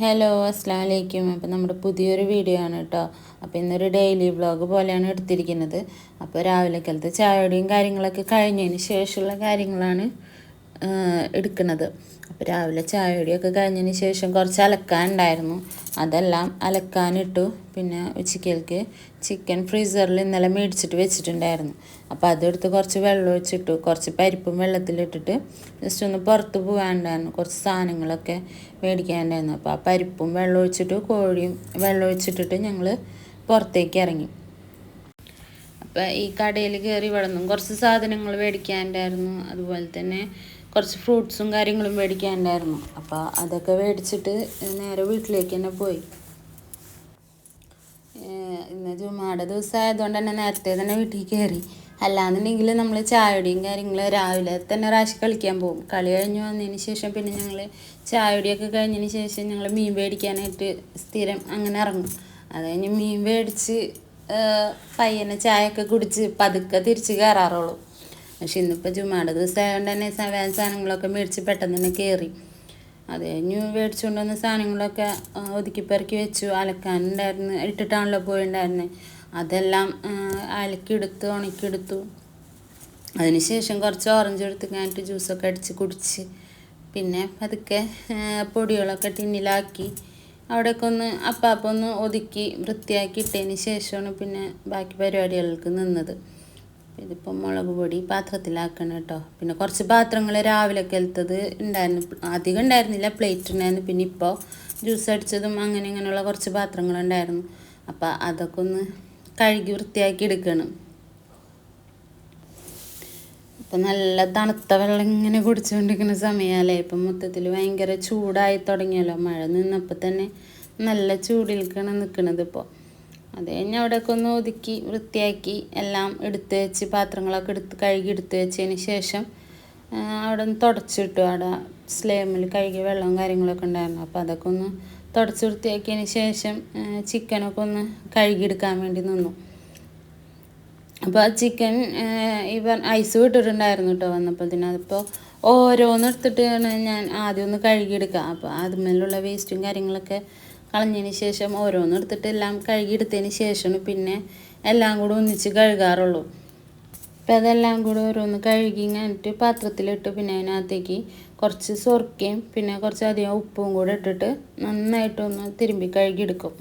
Hello അസ്സലാമു അലൈക്കും. അപ്പോൾ നമ്മുടെ പുതിയൊരു വീഡിയോ ആണ് കേട്ടോ. അപ്പോൾ ഇന്നൊരു ഡെയിലി വ്ളോഗ് പോലെയാണ് എടുത്തിരിക്കുന്നത്. അപ്പോൾ രാവിലേക്കലത്തെ ചായയുടെയും കാര്യങ്ങളൊക്കെ കഴിഞ്ഞതിന് ശേഷമുള്ള കാര്യങ്ങളാണ് എടുക്കുന്നത്. അപ്പോൾ രാവിലെ ചായയുടെയൊക്കെ കഴിഞ്ഞതിന് ശേഷം കുറച്ച് അലക്കാനുണ്ടായിരുന്നു, അതെല്ലാം അലക്കാനിട്ടു. പിന്നെ ഉച്ചയ്ക്ക് ചിക്കൻ ഫ്രീസറിൽ ഇന്നലെ മേടിച്ചിട്ട് വെച്ചിട്ടുണ്ടായിരുന്നു. അപ്പോൾ അതെടുത്ത് കുറച്ച് വെള്ളം ഒഴിച്ചിട്ടു, കുറച്ച് പരിപ്പും വെള്ളത്തിലിട്ടിട്ട് ജസ്റ്റ് ഒന്ന് പുറത്ത് പോകാനുണ്ടായിരുന്നു, കുറച്ച് സാധനങ്ങളൊക്കെ മേടിക്കാനുണ്ടായിരുന്നു. അപ്പോൾ ആ പരിപ്പും വെള്ളം ഒഴിച്ചിട്ട് കോഴിയും വെള്ളം ഒഴിച്ചിട്ടിട്ട് ഞങ്ങൾ പുറത്തേക്ക് ഇറങ്ങി. അപ്പോൾ ഈ കടയിൽ കയറി ഇവിടെ നിന്നും കുറച്ച് സാധനങ്ങൾ മേടിക്കാനുണ്ടായിരുന്നു, അതുപോലെ തന്നെ കുറച്ച് ഫ്രൂട്ട്സും കാര്യങ്ങളും മേടിക്കാനുണ്ടായിരുന്നു. അപ്പോൾ അതൊക്കെ മേടിച്ചിട്ട് നേരെ വീട്ടിലേക്ക് തന്നെ പോയി. ഇന്ന് ജുമാടെ ദിവസം ആയതുകൊണ്ട് തന്നെ നേരത്തെ തന്നെ വീട്ടിൽ കയറി. അല്ലാന്നുണ്ടെങ്കിൽ നമ്മൾ ചായയുടെയും കാര്യങ്ങൾ രാവിലെ തന്നെ റാശി കളിക്കാൻ പോകും. കളി കഴിഞ്ഞ് വന്നതിന് ശേഷം പിന്നെ ഞങ്ങൾ ചായയുടെയൊക്കെ കഴിഞ്ഞതിന് ശേഷം ഞങ്ങൾ മീൻ മേടിക്കാനായിട്ട് സ്ഥിരം അങ്ങനെ ഇറങ്ങും. അത് കഴിഞ്ഞ് മീൻ മേടിച്ച് പയ്യനെ ചായയൊക്കെ കുടിച്ച് പതുക്കെ തിരിച്ച് കയറാറുള്ളൂ. പക്ഷെ ഇന്നിപ്പോൾ ജുമാടെ ദിവസം ആയതുകൊണ്ട് തന്നെ വേഗം സാധനങ്ങളൊക്കെ മേടിച്ച് പെട്ടെന്ന് തന്നെ കയറി. അത് കഴിഞ്ഞ് മേടിച്ചുകൊണ്ട് വന്ന സാധനങ്ങളൊക്കെ ഒതുക്കി പെറുക്കി വെച്ചു. അലക്കാനുണ്ടായിരുന്നു, ഇട്ടിട്ടാണല്ലോ പോയിണ്ടായിരുന്നത്, അതെല്ലാം അലക്കിയെടുത്ത് ഉണക്കിയെടുത്തു. അതിന് ശേഷം കുറച്ച് ഓറഞ്ച് എടുത്ത് കഴിഞ്ഞിട്ട് ജ്യൂസൊക്കെ അടിച്ച് കുടിച്ച് പിന്നെ പതുക്കെ പൊടികളൊക്കെ ടിന്നിലാക്കി അവിടെയൊക്കെ ഒന്ന് അപ്പാപ്പൊന്ന് ഒതുക്കി വൃത്തിയാക്കി ഇട്ടതിന് ശേഷമാണ് പിന്നെ ബാക്കി പരിപാടികൾക്ക് നിന്നത്. ഇതിപ്പോൾ മുളക് പൊടി പാത്രത്തിലാക്കണം കേട്ടോ. പിന്നെ കുറച്ച് പാത്രങ്ങൾ രാവിലേക്കലത്തത് ഉണ്ടായിരുന്നു, അധികം ഉണ്ടായിരുന്നില്ല, പ്ലേറ്റ് ഉണ്ടായിരുന്നു. പിന്നെ ഇപ്പോൾ ജ്യൂസ് അടിച്ചതും അങ്ങനെ ഇങ്ങനെയുള്ള കുറച്ച് പാത്രങ്ങളുണ്ടായിരുന്നു. അപ്പോൾ അതൊക്കെ ഒന്ന് കഴുകി വൃത്തിയാക്കി എടുക്കണം. ഇപ്പം നല്ല തണുത്ത വെള്ളം ഇങ്ങനെ കുടിച്ചുകൊണ്ടിരിക്കുന്ന സമയമല്ലേ. ഇപ്പം മൊത്തത്തിൽ ഭയങ്കര ചൂടായി തുടങ്ങിയല്ലോ. മഴ നിന്നപ്പോൾ തന്നെ നല്ല ചൂടിലേക്കാണ് നിൽക്കുന്നത് ഇപ്പോൾ. അത് കഴിഞ്ഞ് അവിടെയൊക്കെ ഒന്ന് ഒതുക്കി വൃത്തിയാക്കി എല്ലാം എടുത്ത് വെച്ച് പാത്രങ്ങളൊക്കെ കഴുകി എടുത്ത് വെച്ചതിന് ശേഷം അവിടെ ഒന്ന് തുടച്ചിട്ടു. അവിടെ സ്ലേമിൽ കഴുകിയ വെള്ളവും കാര്യങ്ങളൊക്കെ ഉണ്ടായിരുന്നു. അപ്പോൾ അതൊക്കെ ഒന്ന് തുടച്ച് വൃത്തിയാക്കിയതിന് ശേഷം ചിക്കനൊക്കെ ഒന്ന് കഴുകിയെടുക്കാൻ വേണ്ടി നിന്നു. അപ്പോൾ ആ ചിക്കൻ ഐസ് വിട്ടിട്ടുണ്ടായിരുന്നു കേട്ടോ വന്നപ്പോൾ. അതിപ്പോൾ ഓരോന്നെടുത്തിട്ടാണ് ഞാൻ ആദ്യം ഒന്ന് കഴുകിയെടുക്കുക. അപ്പോൾ അതുമേലുള്ള വേസ്റ്റും കാര്യങ്ങളൊക്കെ കളഞ്ഞതിന് ശേഷം ഓരോന്നെടുത്തിട്ട് എല്ലാം കഴുകിയെടുത്തതിന് ശേഷമാണ് പിന്നെ എല്ലാം കൂടെ ഒന്നിച്ച് കഴുകാറുള്ളൂ. അപ്പോൾ അതെല്ലാം കൂടെ ഓരോന്ന് കഴുകി കഴിഞ്ഞിട്ട് പാത്രത്തിലിട്ട് പിന്നെ അതിനകത്തേക്ക് കുറച്ച് സുർക്കയും പിന്നെ കുറച്ചധികം ഉപ്പും കൂടെ ഇട്ടിട്ട് നന്നായിട്ടൊന്ന് തിരുമ്പി കഴുകിയെടുക്കും.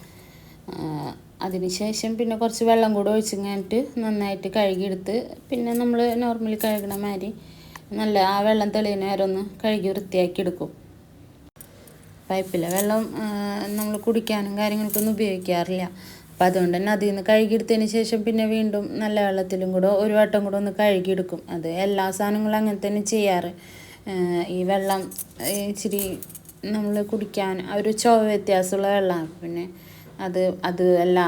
അതിന് ശേഷം പിന്നെ കുറച്ച് വെള്ളം കൂടെ ഒഴിച്ച് കഴിഞ്ഞിട്ട് നന്നായിട്ട് കഴുകിയെടുത്ത് പിന്നെ നമ്മൾ നോർമലി കഴുകണ മാതിരി നല്ല ആ വെള്ളം തെളിയുന്ന നേരം ഒന്ന് കഴുകി വൃത്തിയാക്കി എടുക്കും. പൈപ്പിലെ വെള്ളം നമ്മൾ കുടിക്കാനും കാര്യങ്ങൾക്കൊന്നും ഉപയോഗിക്കാറില്ല. അപ്പം അതുകൊണ്ട് തന്നെ അതിൽ നിന്ന് കഴുകിയെടുത്തതിന് ശേഷം പിന്നെ വീണ്ടും നല്ല വെള്ളത്തിലും കൂടെ ഒരു വട്ടം കൂടെ ഒന്ന് കഴുകിയെടുക്കും. അത് എല്ലാ സാധനങ്ങളും അങ്ങനെ തന്നെ ചെയ്യാറ്. ഈ വെള്ളം ഇച്ചിരി നമ്മൾ കുടിക്കാൻ ഒരു ചുവ വ്യത്യാസമുള്ള വെള്ളമാണ്. പിന്നെ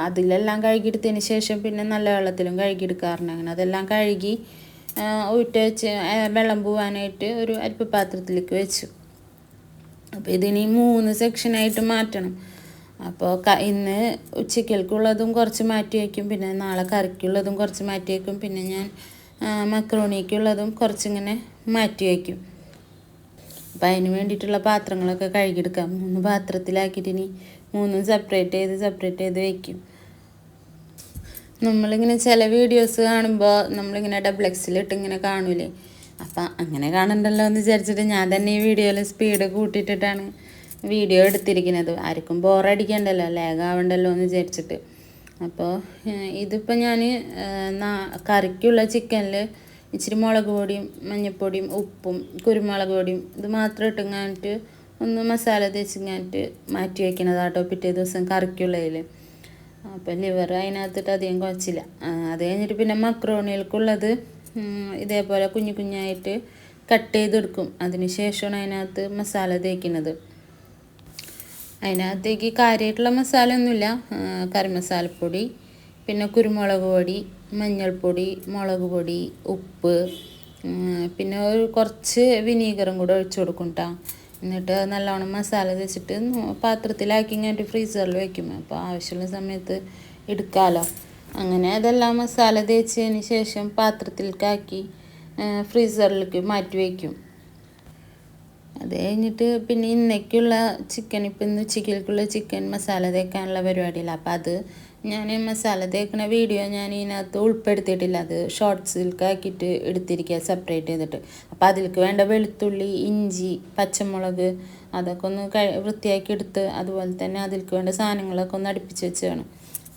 അതിലെല്ലാം കഴുകിയെടുത്തതിന് ശേഷം പിന്നെ നല്ല വെള്ളത്തിലും കഴുകിയെടുക്കാറുണ്ട്. അങ്ങനെ അതെല്ലാം കഴുകി ഊറ്റി വെച്ച് വെള്ളം പോവാനായിട്ട് ഒരു അരിപ്പ പാത്രത്തിലേക്ക് വെച്ചു. അപ്പോൾ ഇതിനി 3 സെക്ഷനായിട്ട് മാറ്റണം. അപ്പോൾ ഇന്ന് ഉച്ചയ്ക്കുള്ളതും കുറച്ച് മാറ്റി വയ്ക്കും, പിന്നെ നാളെ കറിക്കുള്ളതും കുറച്ച് മാറ്റി വയ്ക്കും, പിന്നെ ഞാൻ മക്രോണിക്കുള്ളതും കുറച്ചിങ്ങനെ മാറ്റി വയ്ക്കും. അപ്പം അതിന് വേണ്ടിയിട്ടുള്ള പാത്രങ്ങളൊക്കെ കഴുകിയെടുക്കാം. 3 പാത്രത്തിലാക്കിയിട്ട് ഇനി 3 സെപ്പറേറ്റ് ചെയ്ത് വയ്ക്കും. നമ്മളിങ്ങനെ ചില വീഡിയോസ് കാണുമ്പോൾ നമ്മളിങ്ങനെ ഡബിൾ ഇങ്ങനെ കാണൂലേ, അപ്പം അങ്ങനെ കാണണ്ടല്ലോ എന്ന് വിചാരിച്ചിട്ട് ഞാൻ തന്നെ ഈ വീഡിയോയിൽ സ്പീഡ് കൂട്ടിയിട്ടിട്ടാണ് വീഡിയോ എടുത്തിരിക്കുന്നത്. ആർക്കും ബോറടിക്കണ്ടല്ലോ, ലാഗാവണ്ടല്ലോ എന്ന് വിചാരിച്ചിട്ട്. അപ്പോൾ ഇതിപ്പോൾ ഞാൻ കറിക്കുള്ള ചിക്കനിൽ ഇച്ചിരി മുളക് പൊടിയും മഞ്ഞൾപ്പൊടിയും ഉപ്പും കുരുമുളക് പൊടിയും ഇത് മാത്രം ഇട്ടുങ്ങാനിട്ട് ഒന്ന് മസാല തേച്ചിങ്ങാനിട്ട് മാറ്റി വയ്ക്കണതാട്ടോ പിറ്റേ ദിവസം കറിക്കുള്ളതിൽ. അപ്പോൾ ലിവർ അതിനകത്തിട്ട് അധികം കുഴച്ചില്ല. അത് കഴിഞ്ഞിട്ട് പിന്നെ മക്രോണികൾക്കുള്ളത് ഇതേപോലെ കുഞ്ഞു കുഞ്ഞായിട്ട് കട്ട് ചെയ്തെടുക്കും. അതിന് ശേഷമാണ് അതിനകത്ത് മസാല തേക്കുന്നത്. അതിനകത്തേക്ക് കാര്യമായിട്ടുള്ള മസാല ഒന്നുമില്ല, കറി മസാലപ്പൊടി, പിന്നെ കുരുമുളക് പൊടി, മഞ്ഞൾപ്പൊടി, മുളക് പൊടി, ഉപ്പ്, പിന്നെ കുറച്ച് വിനീഗറും കൂടെ ഒഴിച്ചു കൊടുക്കും കേട്ടോ. എന്നിട്ട് നല്ലോണം മസാല തേച്ചിട്ട് പാത്രത്തിലാക്കി ഇങ്ങോട്ട് ഫ്രീസറിൽ വയ്ക്കും. അപ്പോൾ ആവശ്യമുള്ള സമയത്ത് എടുക്കാമല്ലോ. അങ്ങനെ അതെല്ലാം മസാല തേച്ചതിന് ശേഷം പാത്രത്തിലേക്കാക്കി ഫ്രീസറിലേക്ക് മാറ്റി വയ്ക്കും. അത് കഴിഞ്ഞിട്ട് പിന്നെ ഇന്നേക്കുള്ള ചിക്കൻ, ഇപ്പം ഇന്ന് ഉച്ചയ്ക്കുള്ള ചിക്കൻ മസാല തേക്കാനുള്ള പരിപാടിയില്ല. അപ്പം അത് ഞാൻ മസാല തേക്കുന്ന വീഡിയോ ഞാൻ ഇതിനകത്ത് ഉൾപ്പെടുത്തിയിട്ടില്ല. അത് ഷോർട്സിൽക്കാക്കിയിട്ട് എടുത്തിരിക്കുക സെപ്പറേറ്റ് ചെയ്തിട്ട്. അപ്പം അതിലേക്ക് വേണ്ട വെളുത്തുള്ളി, ഇഞ്ചി, പച്ചമുളക് അതൊക്കെ ഒന്ന് വൃത്തിയാക്കി എടുത്ത്, അതുപോലെ തന്നെ അതിലേക്ക് വേണ്ട സാധനങ്ങളൊക്കെ ഒന്ന് അടുപ്പിച്ച് വെച്ച് വേണം.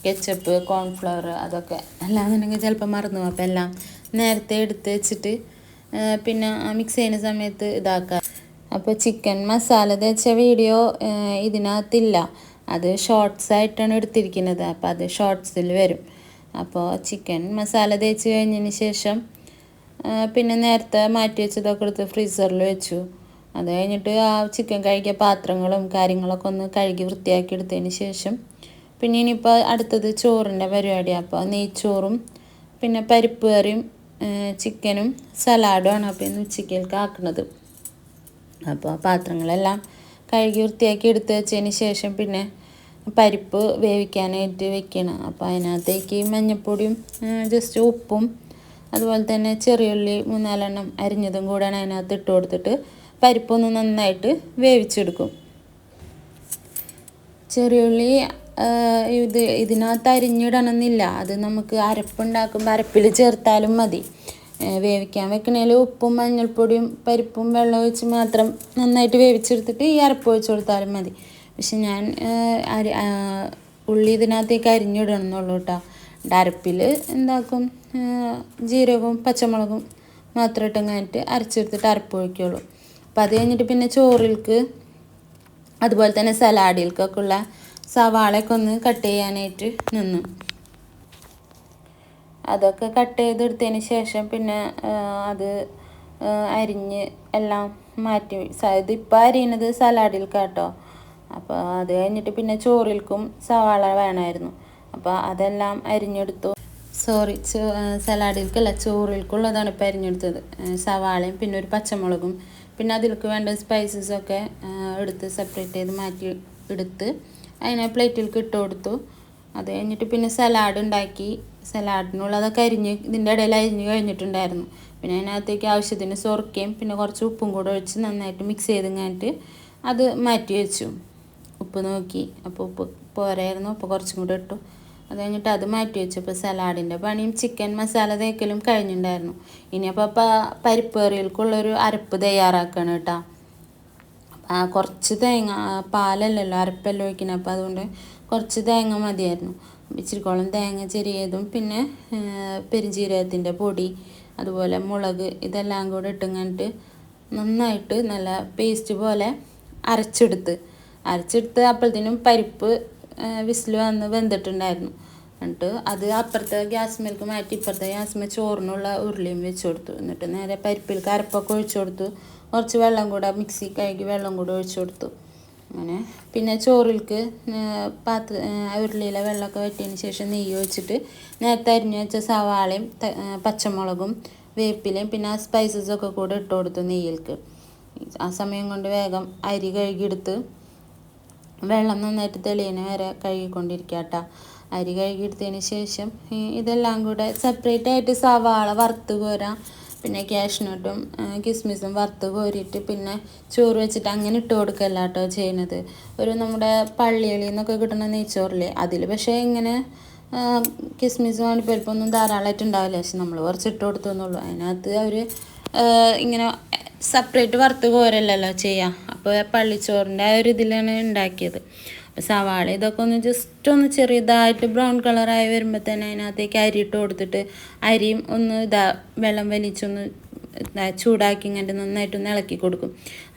കെച്ചപ്പ്, കോൺഫ്ലവർ അതൊക്കെ അല്ലാന്നുണ്ടെങ്കിൽ ചിലപ്പോൾ മറന്നു പോകും. അപ്പം എല്ലാം നേരത്തെ എടുത്ത് വെച്ചിട്ട് പിന്നെ മിക്സ് ചെയ്യുന്ന സമയത്ത് ഇതാക്കുക. അപ്പോൾ ചിക്കൻ മസാല തേച്ച വീഡിയോ ഇതിനകത്തില്ല, അത് ഷോർട്സ് ആയിട്ടാണ് എടുത്തിരിക്കുന്നത്. അപ്പോൾ അത് ഷോർട്സിൽ വരും. അപ്പോൾ ചിക്കൻ മസാല തേച്ച് കഴിഞ്ഞതിന് ശേഷം പിന്നെ നേരത്തെ മാറ്റി വെച്ചതൊക്കെ എടുത്ത് ഫ്രീസറിൽ വെച്ചു. അത് കഴിഞ്ഞിട്ട് ആ ചിക്കൻ കഴുകിയ പാത്രങ്ങളും കാര്യങ്ങളൊക്കെ ഒന്ന് കഴുകി വൃത്തിയാക്കി എടുത്തതിന് ശേഷം പിന്നെ ഇനിയിപ്പോൾ അടുത്തത് ചോറിൻ്റെ പരിപാടിയാണ്. അപ്പോൾ നെയ്ച്ചോറും പിന്നെ പരിപ്പ് കറിയും ചിക്കനും സലാഡുമാണ് അപ്പോൾ ഇന്ന് ഉച്ചയ്ക്കേക്ക് ആക്കുന്നത്. അപ്പോൾ പാത്രങ്ങളെല്ലാം കഴുകി വൃത്തിയാക്കി എടുത്ത് വെച്ചതിന് ശേഷം പിന്നെ പരിപ്പ് വേവിക്കാനായിട്ട് വെക്കണം. അപ്പോൾ അതിനകത്തേക്ക് മഞ്ഞൾപ്പൊടിയും ജസ്റ്റ് ഉപ്പും അതുപോലെ തന്നെ ചെറിയുള്ളി 3-4 അരിഞ്ഞതും കൂടെയാണ് അതിനകത്ത് ഇട്ട് കൊടുത്തിട്ട് പരിപ്പൊന്ന് നന്നായിട്ട് വേവിച്ചെടുക്കും. ചെറിയുള്ളി ഇതിനകത്ത് അരിഞ്ഞിടണമെന്നില്ല, അത് നമുക്ക് അരപ്പുണ്ടാക്കുമ്പോൾ അരപ്പിൽ ചേർത്താലും മതി. വേവിക്കാൻ വെക്കണേൽ ഉപ്പും മഞ്ഞൾപ്പൊടിയും പരിപ്പും വെള്ളം ഒഴിച്ച് മാത്രം നന്നായിട്ട് വേവിച്ചെടുത്തിട്ട് ഈ അരപ്പ് ഒഴിച്ച് കൊടുത്താലും മതി. പക്ഷെ ഞാൻ ഉള്ളി ഇതിനകത്തേക്ക് അരിഞ്ഞിടണം എന്നുള്ളൂ കേട്ടോ. അരപ്പിൽ എന്താക്കും, ജീരകവും പച്ചമുളകും മാത്രം ഇട്ടങ്ങായിട്ട് അരച്ചെടുത്തിട്ട് അരപ്പ് ഒഴിക്കുള്ളൂ. അപ്പോൾ അത് കഴിഞ്ഞിട്ട് പിന്നെ ചോറിൽക്ക് അതുപോലെ തന്നെ സലാഡിൽക്കൊക്കെ ഉള്ള സവാളയൊക്കെ ഒന്ന് കട്ട് ചെയ്യാനായിട്ട് നിന്നു. അതൊക്കെ കട്ട് ചെയ്തെടുത്തതിന് ശേഷം പിന്നെ അത് അരിഞ്ഞ് എല്ലാം മാറ്റി. ഇതിപ്പോൾ അരിയുന്നത് സലാഡിൽക്കാട്ടോ. അപ്പോൾ അത് കഴിഞ്ഞിട്ട് പിന്നെ ചോറിൽക്കും സവാള വേണമായിരുന്നു. അപ്പോൾ അതെല്ലാം അരിഞ്ഞെടുത്തു. സലാഡിൽക്കല്ല, ചോറിൽക്കുള്ളതാണ് ഇപ്പോൾ അരിഞ്ഞെടുത്തത്. സവാളയും പിന്നെ ഒരു പച്ചമുളകും പിന്നെ അതിലേക്ക് വേണ്ട സ്പൈസസൊക്കെ എടുത്ത് സെപ്പറേറ്റ് ചെയ്ത് മാറ്റി എടുത്ത് അതിനെ പ്ലേറ്റിലേക്ക് ഇട്ട് കൊടുത്തു. അത് കഴിഞ്ഞിട്ട് പിന്നെ സലാഡ് ഉണ്ടാക്കി. സലാഡിനുള്ളതൊക്കെ ഇതിൻ്റെ ഇടയിൽ അരിഞ്ഞ് കഴിഞ്ഞിട്ടുണ്ടായിരുന്നു. പിന്നെ അതിനകത്തേക്ക് ആവശ്യത്തിന് സുർക്കയും പിന്നെ കുറച്ച് ഉപ്പും കൂടെ ഒഴിച്ച് നന്നായിട്ട് മിക്സ് ചെയ്ത് കഴിഞ്ഞിട്ട് അത് മാറ്റി വെച്ചു. ഉപ്പ് നോക്കി, അപ്പോൾ ഉപ്പ് പോരായിരുന്നു, അപ്പോൾ കുറച്ചും കൂടെ ഇട്ടു. അത് കഴിഞ്ഞിട്ട് അത് മാറ്റി വെച്ചു. അപ്പോൾ സലാഡിൻ്റെ പണിയും ചിക്കൻ മസാല തേക്കലും കഴിഞ്ഞിട്ടുണ്ടായിരുന്നു. ഇനിയപ്പോൾ പരിപ്പ് കറികൾക്കുള്ളൊരു അരപ്പ് തയ്യാറാക്കണം കേട്ടോ. കുറച്ച് തേങ്ങ, പാലല്ലല്ലോ അരപ്പെല്ലാം ഒഴിക്കണം, അപ്പോൾ അതുകൊണ്ട് കുറച്ച് തേങ്ങ മതിയായിരുന്നു. ഇച്ചിരിക്കോളം തേങ്ങ ചെറിയതും പിന്നെ പെരുംജീരകത്തിൻ്റെ പൊടി അതുപോലെ മുളക് ഇതെല്ലാം കൂടെ ഇട്ടുങ്ങാണ്ട് നന്നായിട്ട് നല്ല പേസ്റ്റ് പോലെ അരച്ചെടുത്ത് അപ്പോഴത്തേനും പരിപ്പ് വിസിൽ വന്ന് വെന്തിട്ടുണ്ടായിരുന്നു. എന്നിട്ട് അത് അപ്പുറത്തെ ഗ്യാസ്മേലേക്ക് മാറ്റി ഇപ്പുറത്തെ ഗ്യാസ്മേൽ ചോറിനുള്ള ഉരുളിയും വെച്ച് കൊടുത്തു. എന്നിട്ട് നേരെ പരിപ്പിലേക്ക് അരപ്പൊക്കെ ഒഴിച്ചു കൊടുത്തു. കുറച്ച് വെള്ളം കൂടെ മിക്സി കഴുകി വെള്ളം കൂടെ ഒഴിച്ചു കൊടുത്തു. അങ്ങനെ പിന്നെ ചോറിലേക്ക് ഉരുളിയിലെ വെള്ളമൊക്കെ വറ്റിയതിന് ശേഷം നെയ്യ് ഒഴിച്ചിട്ട് നേരത്തെ അരിഞ്ഞു വെച്ച സവാളയും പച്ചമുളകും വേപ്പിലയും പിന്നെ ആ സ്പൈസസൊക്കെ കൂടെ ഇട്ട് കൊടുത്തു നെയ്യിലേക്ക്. ആ സമയം കൊണ്ട് വേഗം അരി കഴുകിയെടുത്ത് വെള്ളം നന്നായിട്ട് തെളിയുന്ന വരെ കഴുകിക്കൊണ്ടിരിക്കുക കേട്ടോ. അരി കഴുകിയെടുത്തതിന് ശേഷം ഇതെല്ലാം കൂടെ സെപ്പറേറ്റ് ആയിട്ട് സവാള വറുത്ത് കോരാം, പിന്നെ ക്യാഷ്നട്ടും കിസ്മിസും വറുത്ത് കോരിയിട്ട് പിന്നെ ചോറ് വെച്ചിട്ട് അങ്ങനെ ഇട്ട് കൊടുക്കല്ല കേട്ടോ ചെയ്യുന്നത്. ഒരു നമ്മുടെ പള്ളികളിൽ നിന്നൊക്കെ കിട്ടുന്ന നെയ്ച്ചോറില്ലേ അതിൽ പക്ഷേ ഇങ്ങനെ കിസ്മിസും അണ്ടിപ്പരിപ്പൊന്നും ധാരാളമായിട്ട് ഉണ്ടാവില്ല. പക്ഷെ നമ്മൾ കുറച്ച് ഇട്ട് കൊടുത്തെന്നുള്ളൂ. അതിനകത്ത് അവർ ഇങ്ങനെ സെപ്പറേറ്റ് വറുത്ത് കോരല്ലല്ലോ ചെയ്യുക. അപ്പോൾ പള്ളിച്ചോറിൻ്റെ ആ ഒരു ഇതിലാണ് ഉണ്ടാക്കിയത്. അപ്പോൾ സവാള ഇതൊക്കെ ഒന്ന് ജസ്റ്റ് ഒന്ന് ചെറിയതായിട്ട് ബ്രൗൺ കളറായി വരുമ്പോൾ തന്നെ അതിനകത്തേക്ക് അരി ഇട്ട് കൊടുത്തിട്ട് അരിയും ഒന്ന് വെള്ളം വലിച്ചൊന്ന് ചൂടാക്കി ഇങ്ങനെ നന്നായിട്ടൊന്ന് ഇളക്കി കൊടുക്കും.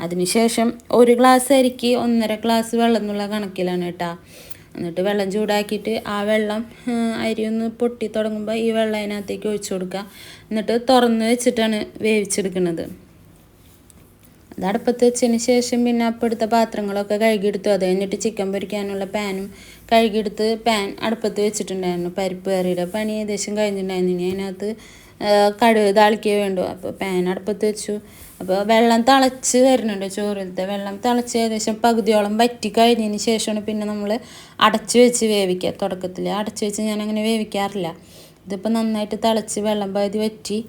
അതിനുശേഷം 1 ഗ്ലാസ് അരിക്ക് 1.5 ഗ്ലാസ് വെള്ളം എന്നുള്ള കണക്കിലാണ് കേട്ടോ. എന്നിട്ട് വെള്ളം ചൂടാക്കിയിട്ട് ആ വെള്ളം അരി ഒന്ന് പൊട്ടി തുടങ്ങുമ്പോൾ ഈ വെള്ളം അതിനകത്തേക്ക് ഒഴിച്ചു കൊടുക്കുക. എന്നിട്ട് തുറന്ന് വെച്ചിട്ടാണ് വേവിച്ചെടുക്കുന്നത്. അത് അടുപ്പത്ത് വെച്ചതിന് ശേഷം പിന്നെ അപ്പോൾ എടുത്ത പാത്രങ്ങളൊക്കെ കഴുകിയെടുത്തു. അത് കഴിഞ്ഞിട്ട് ചിക്കൻ പൊരിക്കാനുള്ള പാനും കഴുകിയെടുത്ത് പാൻ അടുപ്പത്ത് വെച്ചിട്ടുണ്ടായിരുന്നു. പരിപ്പ് കറിയുടെ പണി ഏകദേശം കഴിഞ്ഞിട്ടുണ്ടായിരുന്നു. ഇനി അതിനകത്ത് കടുക് താളിക്കേ വേണ്ടു. അപ്പോൾ പാൻ അടുപ്പത്ത് വെച്ചു. അപ്പോൾ വെള്ളം തിളച്ച് വരുന്നുണ്ട്. ചോറിലത്തെ വെള്ളം തിളച്ച് ഏകദേശം പകുതിയോളം വറ്റി കഴിഞ്ഞതിന് ശേഷമാണ് പിന്നെ നമ്മൾ അടച്ച് വെച്ച് വേവിക്കുക. തുടക്കത്തിൽ അടച്ച് വെച്ച് ഞാനങ്ങനെ വേവിക്കാറില്ല. ഇതിപ്പോൾ നന്നായിട്ട് തിളച്ച് വെള്ളം പകുതി വറ്റി.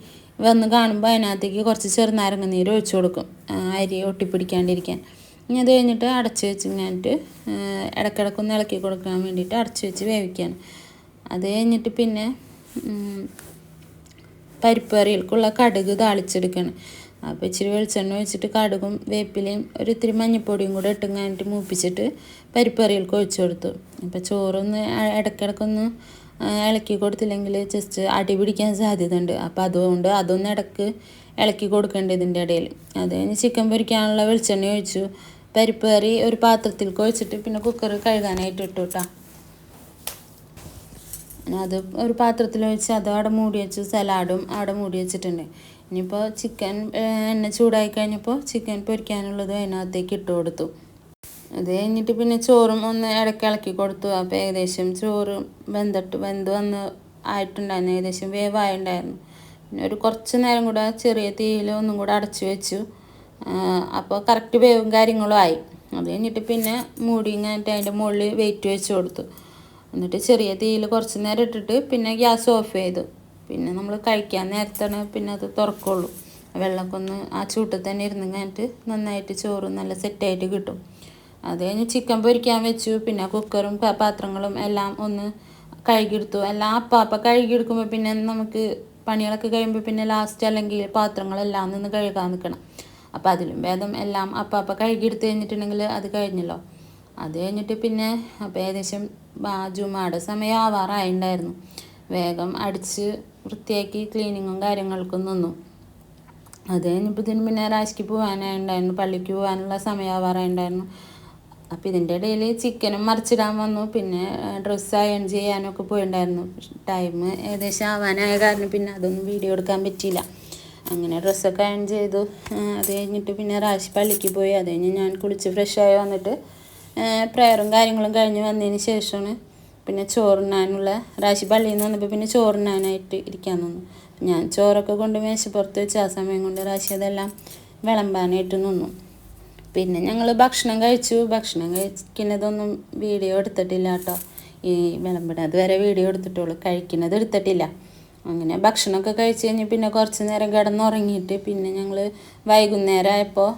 വന്ന് കാണുമ്പോൾ അതിനകത്തേക്ക് കുറച്ച് ചെറുനാരങ്ങ നീര് ഒഴിച്ചു കൊടുക്കും, അരി ഒട്ടിപ്പിടിക്കാണ്ടിരിക്കാൻ. ഇനി അത് കഴിഞ്ഞിട്ട് അടച്ച് വെച്ച് കഴിഞ്ഞിട്ട് ഇടയ്ക്കിടയ്ക്കൊന്ന് ഇളക്കി കൊടുക്കാൻ വേണ്ടിയിട്ട് അടച്ച് വെച്ച് വേവിക്കാൻ. അത് കഴിഞ്ഞിട്ട് പിന്നെ പരിപ്പ് കറികൾക്കുള്ള കടുക് താളിച്ചെടുക്കണം. അപ്പോൾ ഇച്ചിരി വെളിച്ചെണ്ണ ഒഴിച്ചിട്ട് കടുകും വേപ്പിലയും ഒരു ഇത്തിരി മഞ്ഞൾപ്പൊടിയും കൂടെ ഇട്ടുങ്ങാനിട്ട് മൂപ്പിച്ചിട്ട് പരിപ്പ് കറികൾക്ക് ഒഴിച്ചു കൊടുത്തു. അപ്പോൾ ചോറൊന്ന് ഇടയ്ക്കിടയ്ക്കൊന്ന് ഇളക്കി കൊടുത്തില്ലെങ്കിൽ ജസ്റ്റ് അടി പിടിക്കാൻ സാധ്യതയുണ്ട്. അപ്പോൾ അതുകൊണ്ട് അതൊന്ന് ഇടയ്ക്ക് ഇളക്കി കൊടുക്കേണ്ടത് ഇതിൻ്റെ ഇടയിൽ. അത് കഴിഞ്ഞ് ചിക്കൻ പൊരിക്കാനുള്ള വെളിച്ചെണ്ണ ഒഴിച്ചു. പരിപ്പ് കറി ഒരു പാത്രത്തിലേക്ക് ഒഴിച്ചിട്ട് പിന്നെ കുക്കർ കഴുകാനായിട്ട് ഇട്ടു കേട്ടോ. അത് ഒരു പാത്രത്തിൽ ഒഴിച്ച് അത് അവിടെ മൂടി വെച്ച് സലാഡും അവിടെ മൂടി വെച്ചിട്ടുണ്ട്. ഇനിയിപ്പോൾ ചിക്കൻ എണ്ണ ചൂടായി കഴിഞ്ഞപ്പോൾ ചിക്കൻ പൊരിക്കാനുള്ളത് അതിനകത്തേക്ക് ഇട്ട് കൊടുത്തു. അത് കഴിഞ്ഞിട്ട് പിന്നെ ചോറും ഒന്ന് ഇടയ്ക്ക് ഇളക്കി കൊടുത്തു. അപ്പോൾ ഏകദേശം ചോറ് വെന്ത് വന്ന് ആയിട്ടുണ്ടായിരുന്നു, ഏകദേശം വേവായിട്ടുണ്ടായിരുന്നു. പിന്നെ ഒരു കുറച്ച് നേരം കൂടെ ചെറിയ തീയിൽ ഒന്നും കൂടെ അടച്ചു വെച്ചു. അപ്പോൾ കറക്റ്റ് വേവും കാര്യങ്ങളും ആയി. അത് കഴിഞ്ഞിട്ട് പിന്നെ മൂടി ഇങ്ങനത്തെ അതിൻ്റെ മുകളിൽ വെയിറ്റ് വെച്ച് കൊടുത്തു. എന്നിട്ട് ചെറിയ തീയിൽ കുറച്ച് നേരം ഇട്ടിട്ട് പിന്നെ ഗ്യാസ് ഓഫ് ചെയ്തു. പിന്നെ നമ്മൾ കഴിക്കാൻ നേരത്താണ് പിന്നെ അത് തുറക്കുള്ളൂ. വെള്ളമൊക്കെ ഒന്ന് ആ ചൂട്ടിൽ തന്നെ ഇരുന്ന് കഴിഞ്ഞിട്ട് നന്നായിട്ട് ചോറ് നല്ല സെറ്റായിട്ട് കിട്ടും. അത് കഴിഞ്ഞ് ചിക്കൻ പൊരിക്കാൻ വെച്ചു. പിന്നെ കുക്കറും പാത്രങ്ങളും എല്ലാം ഒന്ന് കഴുകിയെടുത്തു. എല്ലാം അപ്പം കഴുകിയെടുക്കുമ്പോൾ പിന്നെ നമുക്ക് പണികളൊക്കെ കഴിയുമ്പോൾ പിന്നെ ലാസ്റ്റ് അല്ലെങ്കിൽ പാത്രങ്ങളെല്ലാം നിന്ന് കഴുകാൻ നിൽക്കണം. അപ്പോൾ അതിലും ഭേദം എല്ലാം അപ്പം കഴുകിയെടുത്ത് കഴിഞ്ഞിട്ടുണ്ടെങ്കിൽ അത് കഴിഞ്ഞല്ലോ. അത് കഴിഞ്ഞിട്ട് പിന്നെ അപ്പോൾ ഏകദേശം ജുമാടെ സമയം ആവാറായിട്ടുണ്ടായിരുന്നു. വേഗം അടിച്ച് വൃത്തിയാക്കി ക്ലീനിങ്ങും കാര്യങ്ങൾക്കും നിന്നു. അത് കഴിഞ്ഞപ്പോൾ ഇതിന് പിന്നെ രാശിക്ക് പോകാനായിട്ടുണ്ടായിരുന്നു, പള്ളിക്ക് പോകാനുള്ള സമയം ആവാറായിട്ടുണ്ടായിരുന്നു. അപ്പോൾ ഇതിൻ്റെ ഇടയിൽ ചിക്കനും മറിച്ചിടാൻ വന്നു. പിന്നെ ഡ്രസ്സ് അയൺ ചെയ്യാനൊക്കെ പോയിട്ടുണ്ടായിരുന്നു. ടൈം ഏകദേശം ആവാനായ കാരണം പിന്നെ അതൊന്നും വീഡിയോ എടുക്കാൻ പറ്റിയില്ല. അങ്ങനെ ഡ്രസ്സൊക്കെ അയൺ ചെയ്തു. അത് കഴിഞ്ഞിട്ട് പിന്നെ രാശി പള്ളിക്ക് പോയി. അത് കഴിഞ്ഞ് ഞാൻ കുളിച്ച് ഫ്രഷായി വന്നിട്ട് പ്രയറും കാര്യങ്ങളും കഴിഞ്ഞ് വന്നതിന് ശേഷമാണ് പിന്നെ ചോറുണ്ണാനുള്ള രാശി പള്ളിയിൽ നിന്ന് വന്നപ്പോൾ പിന്നെ ചോറുണ്ണാനായിട്ട് ഇരിക്കാൻ നിന്നു. ഞാൻ ചോറൊക്കെ കൊണ്ട് മേശപ്പുറത്ത് വെച്ച് ആ സമയം കൊണ്ട് രാശി അതെല്ലാം വിളമ്പാനായിട്ട് നിന്നു. പിന്നെ ഞങ്ങൾ ഭക്ഷണം കഴിച്ചു. ഭക്ഷണം കഴിക്കുന്നതൊന്നും വീഡിയോ എടുത്തിട്ടില്ല കേട്ടോ. ഈ വിളമ്പിനത് വരെ വീഡിയോ എടുത്തിട്ടുള്ളൂ, കഴിക്കുന്നത് എടുത്തിട്ടില്ല. അങ്ങനെ ഭക്ഷണമൊക്കെ കഴിച്ച് കഴിഞ്ഞ് പിന്നെ കുറച്ച് നേരം കിടന്നുറങ്ങിയിട്ട് പിന്നെ ഞങ്ങൾ വൈകുന്നേരം ആയപ്പോൾ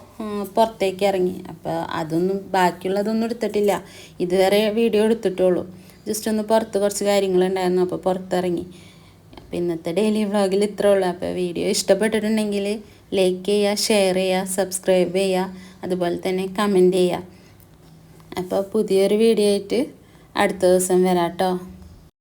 പുറത്തേക്ക് ഇറങ്ങി. അപ്പോൾ അതൊന്നും ബാക്കിയുള്ളതൊന്നും എടുത്തിട്ടില്ല, ഇതുവരെ വീഡിയോ എടുത്തിട്ടുള്ളൂ. ജസ്റ്റ് ഒന്ന് പുറത്ത് കുറച്ച് കാര്യങ്ങളുണ്ടായിരുന്നു, അപ്പോൾ പുറത്തിറങ്ങി. അപ്പോൾ ഇന്നത്തെ ഡെയിലി വ്ളോഗിൽ ഇത്രേ ഉള്ളൂ. അപ്പോൾ വീഡിയോ ഇഷ്ടപ്പെട്ടിട്ടുണ്ടെങ്കിൽ ലൈക്ക് ചെയ്യുക, ഷെയർ ചെയ്യുക, സബ്സ്ക്രൈബ് ചെയ്യുക, അതുപോലെ തന്നെ കമൻറ്റ് ചെയ്യുക. അപ്പോൾ പുതിയൊരു വീഡിയോ ആയിട്ട് അടുത്ത ദിവസം വരാം കേട്ടോ.